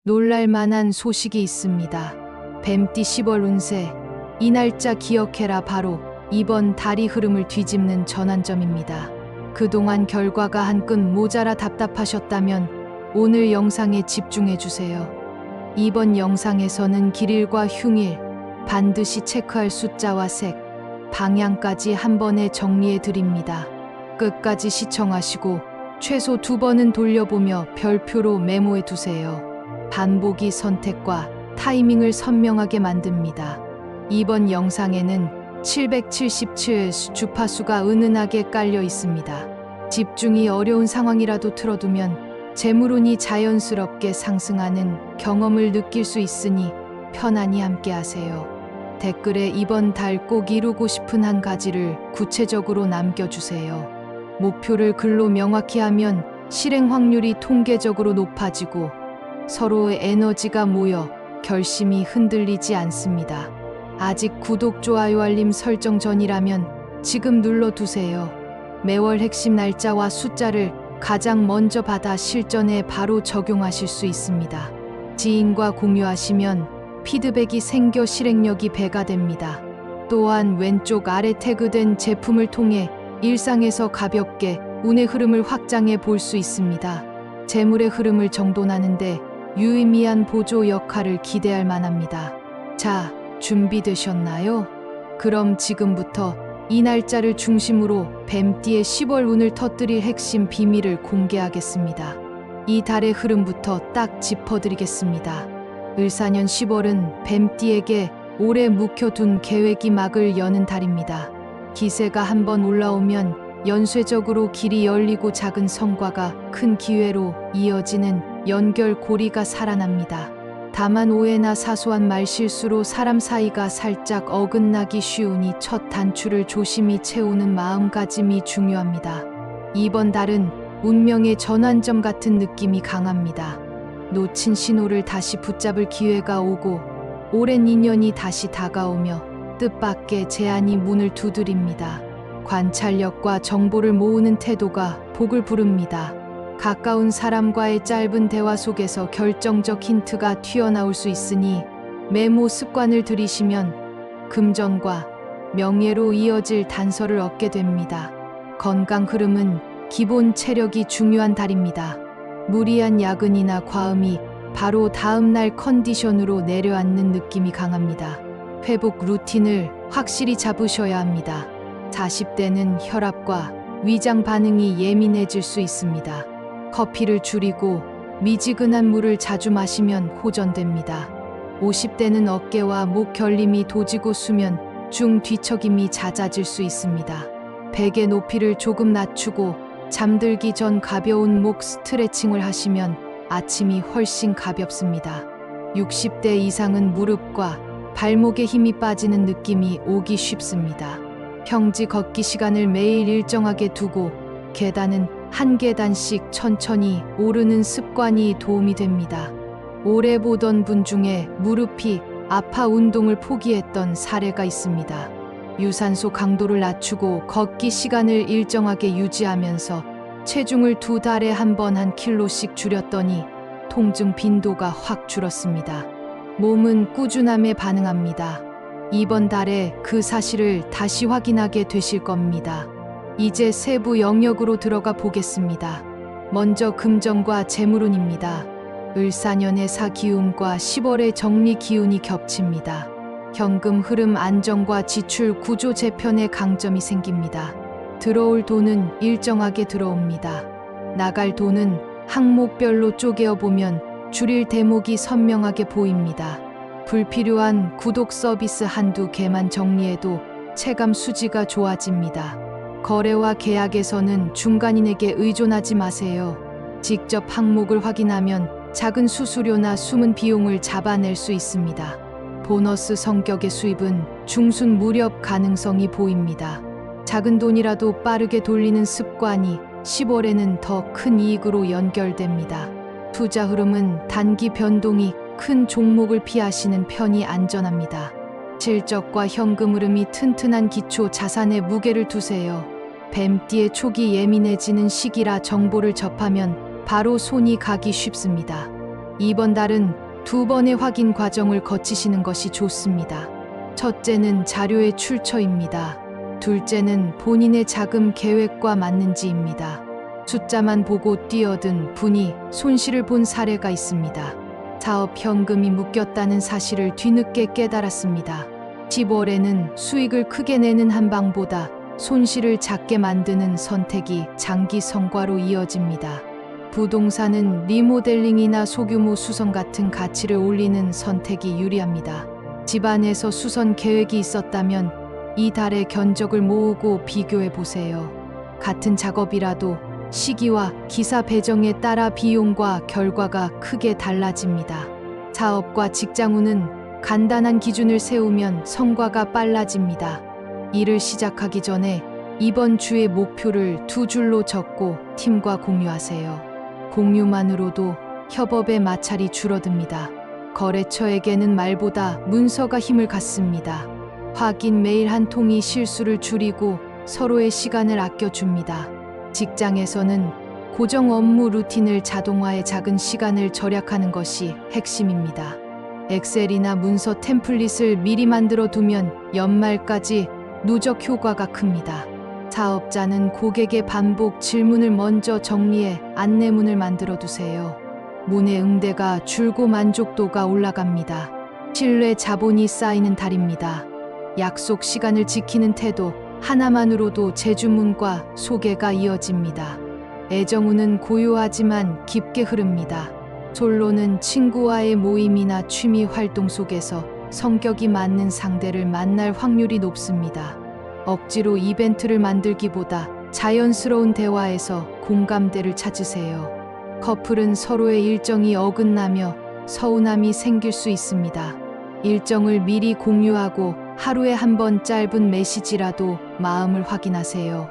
놀랄만한 소식이 있습니다. 뱀띠 10월 운세. 이 날짜 기억해라. 바로 이번 달이 흐름을 뒤집는 전환점입니다. 그동안 결과가 한끈 모자라 답답하셨다면 오늘 영상에 집중해 주세요. 이번 영상에서는 길일과 흉일, 반드시 체크할 숫자와 색, 방향까지 한 번에 정리해 드립니다. 끝까지 시청하시고 최소 2번은 돌려보며 별표로 메모해 두세요. 반복이 선택과 타이밍을 선명하게 만듭니다. 이번 영상에는 777 주파수가 은은하게 깔려 있습니다. 집중이 어려운 상황이라도 틀어두면 재물운이 자연스럽게 상승하는 경험을 느낄 수 있으니 편안히 함께하세요. 댓글에 이번 달 꼭 이루고 싶은 한 가지를 구체적으로 남겨주세요. 목표를 글로 명확히 하면 실행 확률이 통계적으로 높아지고 서로의 에너지가 모여 결심이 흔들리지 않습니다. 아직 구독, 좋아요, 알림 설정 전이라면 지금 눌러두세요. 매월 핵심 날짜와 숫자를 가장 먼저 받아 실전에 바로 적용하실 수 있습니다. 지인과 공유하시면 피드백이 생겨 실행력이 배가 됩니다. 또한 왼쪽 아래 태그된 제품을 통해 일상에서 가볍게 운의 흐름을 확장해 볼 수 있습니다. 재물의 흐름을 정돈하는데 유의미한 보조 역할을 기대할 만합니다. 자, 준비되셨나요? 그럼 지금부터 이 날짜를 중심으로 뱀띠의 10월 운을 터뜨릴 핵심 비밀을 공개하겠습니다. 이 달의 흐름부터 딱 짚어드리겠습니다. 을사년 10월은 뱀띠에게 오래 묵혀둔 계획이 막을 여는 달입니다. 기세가 한번 올라오면 연쇄적으로 길이 열리고 작은 성과가 큰 기회로 이어지는 연결고리가 살아납니다. 다만 오해나 사소한 말실수로 사람 사이가 살짝 어긋나기 쉬우니 첫 단추를 조심히 채우는 마음가짐이 중요합니다. 이번 달은 운명의 전환점 같은 느낌이 강합니다. 놓친 신호를 다시 붙잡을 기회가 오고 오랜 인연이 다시 다가오며 뜻밖의 제안이 문을 두드립니다. 관찰력과 정보를 모으는 태도가 복을 부릅니다. 가까운 사람과의 짧은 대화 속에서 결정적 힌트가 튀어나올 수 있으니 메모 습관을 들이시면 금전과 명예로 이어질 단서를 얻게 됩니다. 건강 흐름은 기본 체력이 중요한 달입니다. 무리한 야근이나 과음이 바로 다음 날 컨디션으로 내려앉는 느낌이 강합니다. 회복 루틴을 확실히 잡으셔야 합니다. 40대는 혈압과 위장 반응이 예민해질 수 있습니다. 커피를 줄이고 미지근한 물을 자주 마시면 호전됩니다. 50대는 어깨와 목 결림이 도지고 수면 중 뒤척임이 잦아질 수 있습니다. 베개 높이를 조금 낮추고 잠들기 전 가벼운 목 스트레칭을 하시면 아침이 훨씬 가볍습니다. 60대 이상은 무릎과 발목에 힘이 빠지는 느낌이 오기 쉽습니다. 평지 걷기 시간을 매일 일정하게 두고 계단은 한 계단씩 천천히 오르는 습관이 도움이 됩니다. 오래 보던 분 중에 무릎이 아파 운동을 포기했던 사례가 있습니다. 유산소 강도를 낮추고 걷기 시간을 일정하게 유지하면서 체중을 2달에 한 번 1kg씩 줄였더니 통증 빈도가 확 줄었습니다. 몸은 꾸준함에 반응합니다. 이번 달에 그 사실을 다시 확인하게 되실 겁니다. 이제 세부 영역으로 들어가 보겠습니다. 먼저 금전과 재물운입니다. 을사년의 사기운과 10월의 정리 기운이 겹칩니다. 현금 흐름 안정과 지출 구조 재편에 강점이 생깁니다. 들어올 돈은 일정하게 들어옵니다. 나갈 돈은 항목별로 쪼개어 보면 줄일 대목이 선명하게 보입니다. 불필요한 구독 서비스 한두 개만 정리해도 체감 수지가 좋아집니다. 거래와 계약에서는 중간인에게 의존하지 마세요. 직접 항목을 확인하면 작은 수수료나 숨은 비용을 잡아낼 수 있습니다. 보너스 성격의 수입은 중순 무렵 가능성이 보입니다. 작은 돈이라도 빠르게 돌리는 습관이 10월에는 더 큰 이익으로 연결됩니다. 투자 흐름은 단기 변동이 큰 종목을 피하시는 편이 안전합니다. 실적과 현금 흐름이 튼튼한 기초 자산에 무게를 두세요. 뱀띠의 초기 예민해지는 시기라 정보를 접하면 바로 손이 가기 쉽습니다. 이번 달은 두 번의 확인 과정을 거치시는 것이 좋습니다. 첫째는 자료의 출처입니다. 둘째는 본인의 자금 계획과 맞는지입니다. 숫자만 보고 뛰어든 분이 손실을 본 사례가 있습니다. 사업 현금이 묶였다는 사실을 뒤늦게 깨달았습니다. 10월에는 수익을 크게 내는 한방보다 손실을 작게 만드는 선택이 장기 성과로 이어집니다. 부동산은 리모델링이나 소규모 수선 같은 가치를 올리는 선택이 유리합니다. 집안에서 수선 계획이 있었다면 이 달의 견적을 모으고 비교해 보세요. 같은 작업이라도 시기와 기사 배정에 따라 비용과 결과가 크게 달라집니다. 사업과 직장운은 간단한 기준을 세우면 성과가 빨라집니다. 일을 시작하기 전에 이번 주의 목표를 두 줄로 적고 팀과 공유하세요. 공유만으로도 협업의 마찰이 줄어듭니다. 거래처에게는 말보다 문서가 힘을 갖습니다. 확인 메일 한 통이 실수를 줄이고 서로의 시간을 아껴줍니다. 직장에서는 고정 업무 루틴을 자동화해 작은 시간을 절약하는 것이 핵심입니다. 엑셀이나 문서 템플릿을 미리 만들어 두면 연말까지 누적 효과가 큽니다. 사업자는 고객의 반복 질문을 먼저 정리해 안내문을 만들어 두세요. 문의 응대가 줄고 만족도가 올라갑니다. 신뢰 자본이 쌓이는 달입니다. 약속 시간을 지키는 태도 하나만으로도 재주문과 소개가 이어집니다. 애정운은 고요하지만 깊게 흐릅니다. 솔로는 친구와의 모임이나 취미 활동 속에서 성격이 맞는 상대를 만날 확률이 높습니다. 억지로 이벤트를 만들기보다 자연스러운 대화에서 공감대를 찾으세요. 커플은 서로의 일정이 어긋나며 서운함이 생길 수 있습니다. 일정을 미리 공유하고 하루에 한 번 짧은 메시지라도 마음을 확인하세요.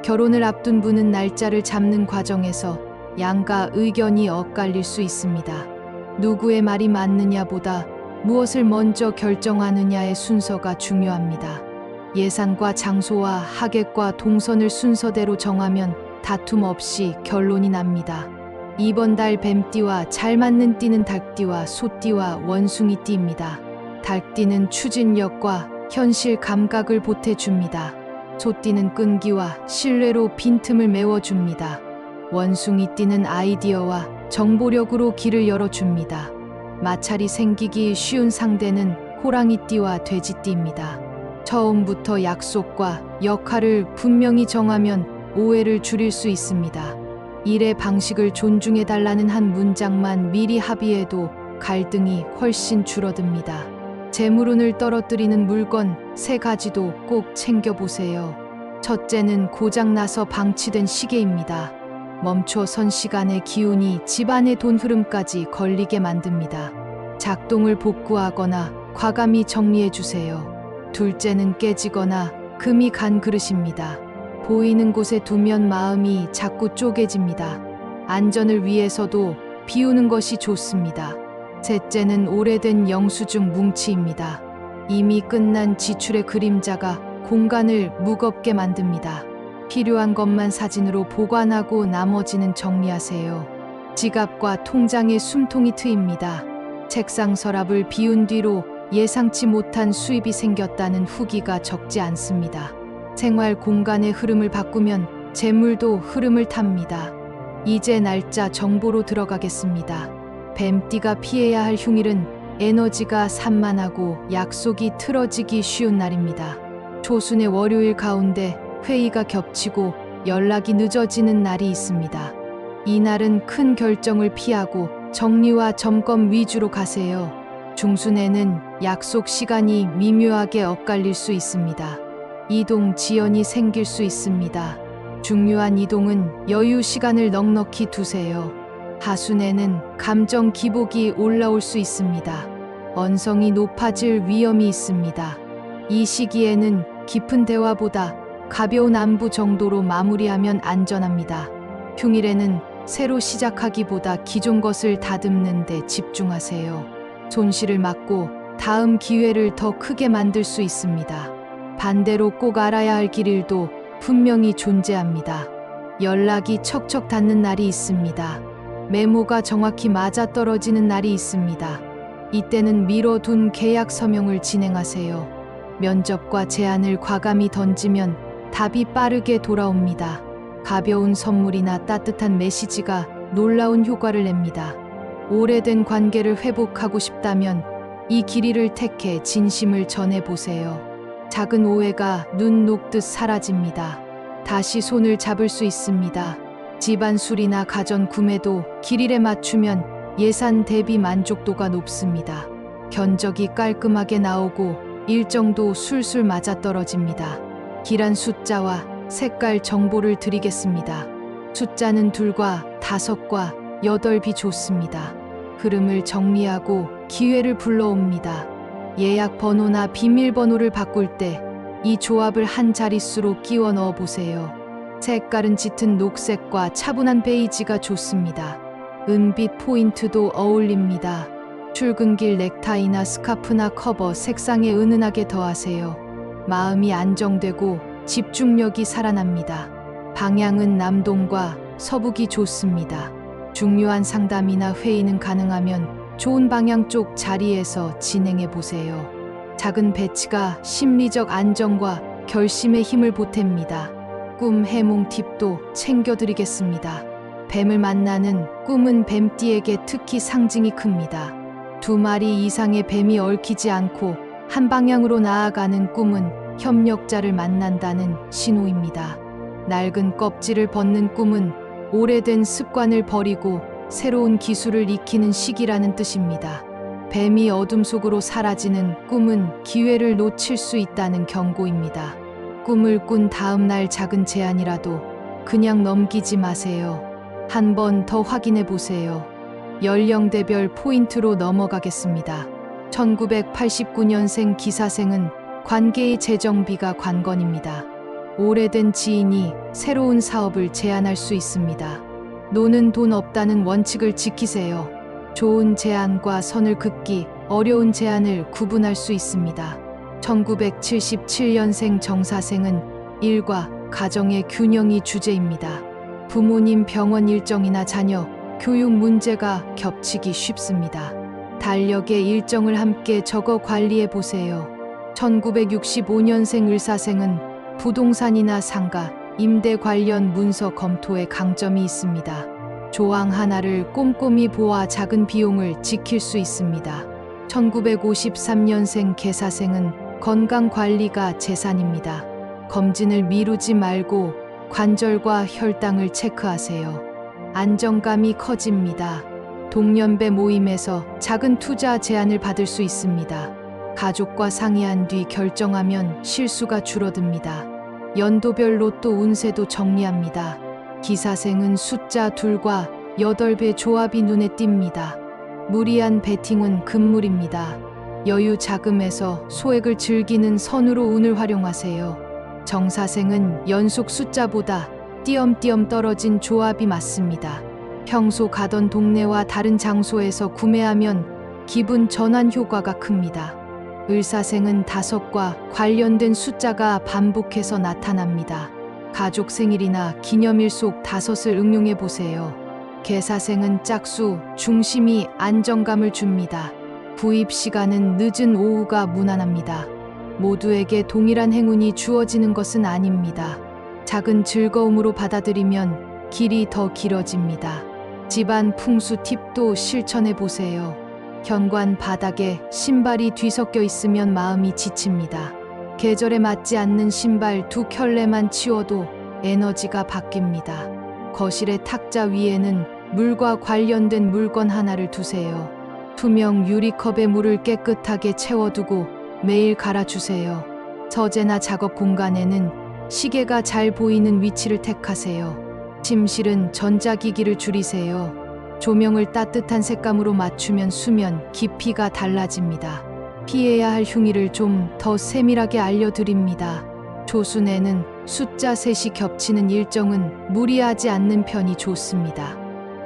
결혼을 앞둔 분은 날짜를 잡는 과정에서 양가 의견이 엇갈릴 수 있습니다. 누구의 말이 맞느냐보다 무엇을 먼저 결정하느냐의 순서가 중요합니다. 예산과 장소와 하객과 동선을 순서대로 정하면 다툼 없이 결론이 납니다. 이번 달 뱀띠와 잘 맞는 띠는 닭띠와 소띠와 원숭이띠입니다. 닭띠는 추진력과 현실 감각을 보태줍니다. 소띠는 끈기와 신뢰로 빈틈을 메워줍니다. 원숭이띠는 아이디어와 정보력으로 길을 열어줍니다. 마찰이 생기기 쉬운 상대는 호랑이띠와 돼지띠입니다. 처음부터 약속과 역할을 분명히 정하면 오해를 줄일 수 있습니다. 일의 방식을 존중해달라는 한 문장만 미리 합의해도 갈등이 훨씬 줄어듭니다. 재물운을 떨어뜨리는 물건 3가지도 꼭 챙겨보세요. 첫째는 고장나서 방치된 시계입니다. 멈춰선 시간의 기운이 집안의 돈 흐름까지 걸리게 만듭니다. 작동을 복구하거나 과감히 정리해주세요. 둘째는 깨지거나 금이 간 그릇입니다. 보이는 곳에 두면 마음이 자꾸 쪼개집니다. 안전을 위해서도 비우는 것이 좋습니다. 셋째는 오래된 영수증 뭉치입니다. 이미 끝난 지출의 그림자가 공간을 무겁게 만듭니다. 필요한 것만 사진으로 보관하고 나머지는 정리하세요. 지갑과 통장에 숨통이 트입니다. 책상 서랍을 비운 뒤로 예상치 못한 수입이 생겼다는 후기가 적지 않습니다. 생활 공간의 흐름을 바꾸면 재물도 흐름을 탑니다. 이제 날짜 정보로 들어가겠습니다. 뱀띠가 피해야 할 흉일은 에너지가 산만하고 약속이 틀어지기 쉬운 날입니다. 초순의 월요일 가운데 회의가 겹치고 연락이 늦어지는 날이 있습니다. 이 날은 큰 결정을 피하고 정리와 점검 위주로 가세요. 중순에는 약속 시간이 미묘하게 엇갈릴 수 있습니다. 이동 지연이 생길 수 있습니다. 중요한 이동은 여유 시간을 넉넉히 두세요. 하순에는 감정 기복이 올라올 수 있습니다. 언성이 높아질 위험이 있습니다. 이 시기에는 깊은 대화보다 가벼운 안부 정도로 마무리하면 안전합니다. 흉일에는 새로 시작하기보다 기존 것을 다듬는 데 집중하세요. 손실을 막고 다음 기회를 더 크게 만들 수 있습니다. 반대로 꼭 알아야 할 길일도 분명히 존재합니다. 연락이 척척 닿는 날이 있습니다. 메모가 정확히 맞아떨어지는 날이 있습니다. 이때는 미뤄둔 계약 서명을 진행하세요. 면접과 제안을 과감히 던지면 답이 빠르게 돌아옵니다. 가벼운 선물이나 따뜻한 메시지가 놀라운 효과를 냅니다. 오래된 관계를 회복하고 싶다면 이 길이를 택해 진심을 전해보세요. 작은 오해가 눈 녹듯 사라집니다. 다시 손을 잡을 수 있습니다. 집안 수리나 가전 구매도 길이에 맞추면 예산 대비 만족도가 높습니다. 견적이 깔끔하게 나오고 일정도 술술 맞아떨어집니다. 길한 숫자와 색깔 정보를 드리겠습니다. 숫자는 2과 5과 8이 좋습니다. 흐름을 정리하고 기회를 불러옵니다. 예약 번호나 비밀번호를 바꿀 때 이 조합을 한 자릿수로 끼워 넣어 보세요. 색깔은 짙은 녹색과 차분한 베이지가 좋습니다. 은빛 포인트도 어울립니다. 출근길 넥타이나 스카프나 커버 색상에 은은하게 더하세요. 마음이 안정되고 집중력이 살아납니다. 방향은 남동과 서북이 좋습니다. 중요한 상담이나 회의는 가능하면 좋은 방향 쪽 자리에서 진행해 보세요. 작은 배치가 심리적 안정과 결심의 힘을 보탭니다. 꿈 해몽 팁도 챙겨드리겠습니다. 뱀을 만나는 꿈은 뱀띠에게 특히 상징이 큽니다. 2마리 이상의 뱀이 얽히지 않고 한 방향으로 나아가는 꿈은 협력자를 만난다는 신호입니다. 낡은 껍질을 벗는 꿈은 오래된 습관을 버리고 새로운 기술을 익히는 시기라는 뜻입니다. 뱀이 어둠 속으로 사라지는 꿈은 기회를 놓칠 수 있다는 경고입니다. 꿈을 꾼 다음 날 작은 제안이라도 그냥 넘기지 마세요. 한 번 더 확인해 보세요. 연령대별 포인트로 넘어가겠습니다. 1989년생 기사생은 관계의 재정비가 관건입니다. 오래된 지인이 새로운 사업을 제안할 수 있습니다. 노는 돈 없다는 원칙을 지키세요. 좋은 제안과 선을 긋기, 어려운 제안을 구분할 수 있습니다. 1977년생 정사생은 일과 가정의 균형이 주제입니다. 부모님 병원 일정이나 자녀, 교육 문제가 겹치기 쉽습니다. 달력의 일정을 함께 적어 관리해 보세요. 1965년생 을사생은 부동산이나 상가, 임대 관련 문서 검토에 강점이 있습니다. 조항 하나를 꼼꼼히 보아 작은 비용을 지킬 수 있습니다. 1953년생 개사생은 건강 관리가 재산입니다. 검진을 미루지 말고 관절과 혈당을 체크하세요. 안정감이 커집니다. 동년배 모임에서 작은 투자 제안을 받을 수 있습니다. 가족과 상의한 뒤 결정하면 실수가 줄어듭니다. 연도별 로또 운세도 정리합니다. 기사생은 숫자 2과 8배 조합이 눈에 띕니다. 무리한 베팅은 금물입니다. 여유 자금에서 소액을 즐기는 선으로 운을 활용하세요. 정사생은 연속 숫자보다 띄엄띄엄 떨어진 조합이 맞습니다. 평소 가던 동네와 다른 장소에서 구매하면 기분 전환 효과가 큽니다. 을사생은 5과 관련된 숫자가 반복해서 나타납니다. 가족 생일이나 기념일 속 5을 응용해 보세요. 개사생은 짝수, 중심이 안정감을 줍니다. 구입 시간은 늦은 오후가 무난합니다. 모두에게 동일한 행운이 주어지는 것은 아닙니다. 작은 즐거움으로 받아들이면 길이 더 길어집니다. 집안 풍수 팁도 실천해 보세요. 현관 바닥에 신발이 뒤섞여 있으면 마음이 지칩니다. 계절에 맞지 않는 신발 2켤레만 치워도 에너지가 바뀝니다. 거실의 탁자 위에는 물과 관련된 물건 하나를 두세요. 투명 유리컵에 물을 깨끗하게 채워두고 매일 갈아주세요. 서재나 작업 공간에는 시계가 잘 보이는 위치를 택하세요. 침실은 전자기기를 줄이세요. 조명을 따뜻한 색감으로 맞추면 수면 깊이가 달라집니다. 피해야 할 흉의를 좀 더 세밀하게 알려드립니다. 조순에는 숫자 3이 겹치는 일정은 무리하지 않는 편이 좋습니다.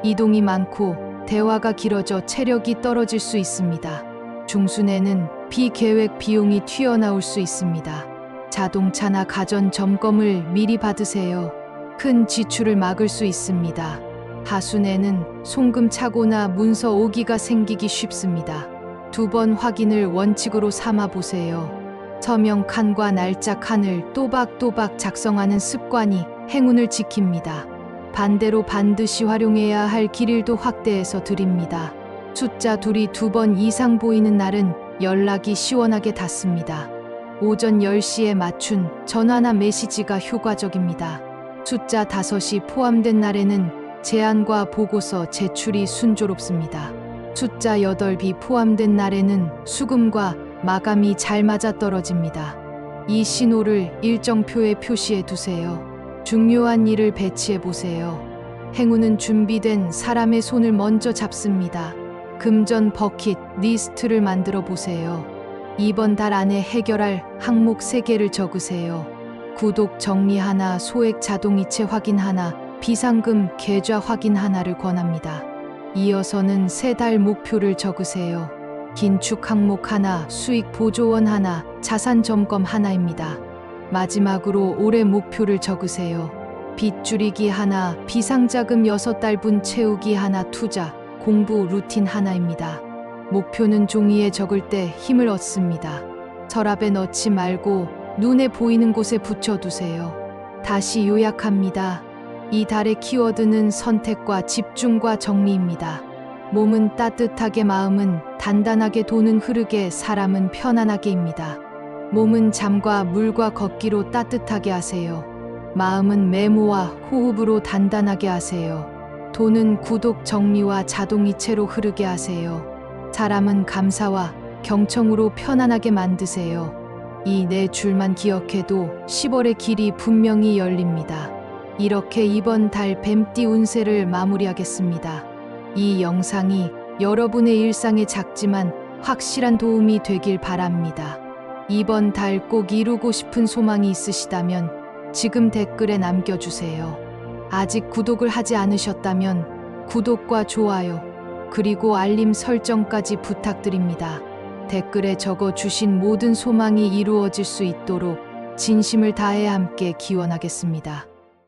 이동이 많고 대화가 길어져 체력이 떨어질 수 있습니다. 중순에는 비계획 비용이 튀어나올 수 있습니다. 자동차나 가전 점검을 미리 받으세요. 큰 지출을 막을 수 있습니다. 하순에는 송금 착오나 문서 오기가 생기기 쉽습니다. 2번 확인을 원칙으로 삼아 보세요. 서명 칸과 날짜 칸을 또박또박 작성하는 습관이 행운을 지킵니다. 반대로 반드시 활용해야 할 길일도 확대해서 드립니다. 숫자 2이 2번 이상 보이는 날은 연락이 시원하게 닿습니다. 오전 10시에 맞춘 전화나 메시지가 효과적입니다. 숫자 5이 포함된 날에는 제안과 보고서 제출이 순조롭습니다. 숫자 8이 포함된 날에는 수금과 마감이 잘 맞아떨어집니다. 이 신호를 일정표에 표시해 두세요. 중요한 일을 배치해 보세요. 행운은 준비된 사람의 손을 먼저 잡습니다. 금전 버킷 리스트를 만들어 보세요. 이번 달 안에 해결할 항목 3개를 적으세요. 구독 정리 하나, 소액 자동이체 확인 하나, 비상금 계좌 확인 하나를 권합니다. 이어서는 3달 목표를 적으세요. 긴축 항목 하나, 수익 보조원 하나, 자산 점검 하나입니다. 마지막으로 올해 목표를 적으세요. 빚 줄이기 하나, 비상자금 6달분 채우기 하나, 투자, 공부 루틴 하나입니다. 목표는 종이에 적을 때 힘을 얻습니다. 서랍에 넣지 말고 눈에 보이는 곳에 붙여두세요. 다시 요약합니다. 이 달의 키워드는 선택과 집중과 정리입니다. 몸은 따뜻하게, 마음은 단단하게, 돈은 흐르게, 사람은 편안하게입니다. 몸은 잠과 물과 걷기로 따뜻하게 하세요. 마음은 메모와 호흡으로 단단하게 하세요. 돈은 구독 정리와 자동이체로 흐르게 하세요. 사람은 감사와 경청으로 편안하게 만드세요. 이 4줄만 기억해도 10월의 길이 분명히 열립니다. 이렇게 이번 달 뱀띠 운세를 마무리하겠습니다. 이 영상이 여러분의 일상에 작지만 확실한 도움이 되길 바랍니다. 이번 달 꼭 이루고 싶은 소망이 있으시다면 지금 댓글에 남겨주세요. 아직 구독을 하지 않으셨다면 구독과 좋아요, 그리고 알림 설정까지 부탁드립니다. 댓글에 적어주신 모든 소망이 이루어질 수 있도록 진심을 다해 함께 기원하겠습니다.